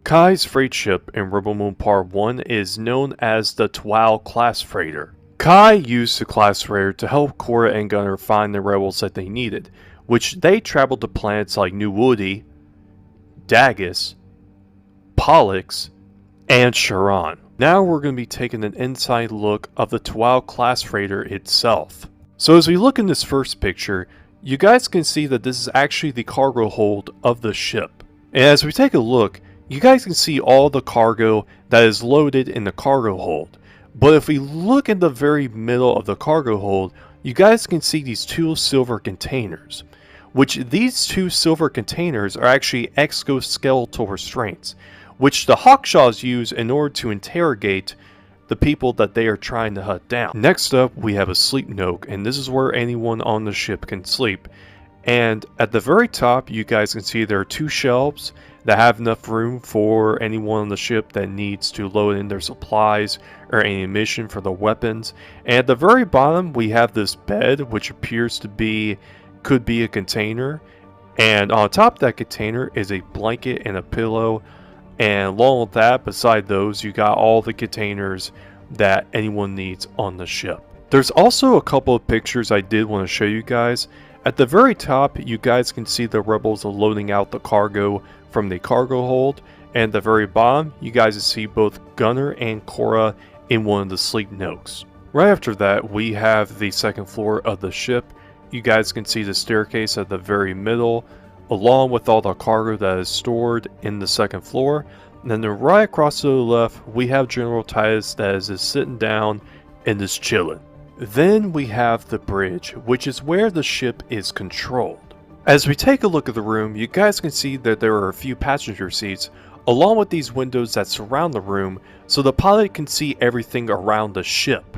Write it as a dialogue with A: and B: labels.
A: Kai's freight ship in Rebel Moon Part 1 is known as the Tawau Class freighter. Kai used the class freighter to help Korra and Gunner find the rebels that they needed, which they traveled to planets like New Woody, Dagus, Pollux, and Charon. Now we're going to be taking an inside look of the Tawau Class freighter itself. So as we look in this first picture, you guys can see that this is actually the cargo hold of the ship. And as we take a look, you guys can see all the cargo that is loaded in the cargo hold. But if we look in the very middle of the cargo hold, you guys can see these two silver containers. Which these two silver containers are actually exoskeletal restraints, which the Hawkshaws use in order to interrogate the people that they are trying to hunt down. Next up, we have a sleep nook, and this is where anyone on the ship can sleep. And at the very top, you guys can see there are two shelves that have enough room for anyone on the ship that needs to load in their supplies or ammunition for the weapons. And at the very bottom, we have this bed, which appears to be, could be a container. And on top of that container is a blanket and a pillow. And along with that, beside those, you got all the containers that anyone needs on the ship. There's also a couple of pictures I did want to show you guys. At the very top, you guys can see the rebels loading out the cargo from the cargo hold. And at the very bottom, you guys can see both Gunner and Korra in one of the sleep nooks. Right after that, we have the second floor of the ship. You guys can see the staircase at the very middle, along with all the cargo that is stored in the second floor. And then right across to the left, we have General Titus that is just sitting down and just chilling. Then we have the bridge, which is where the ship is controlled. As we take a look at the room, you guys can see that there are a few passenger seats, along with these windows that surround the room, so the pilot can see everything around the ship.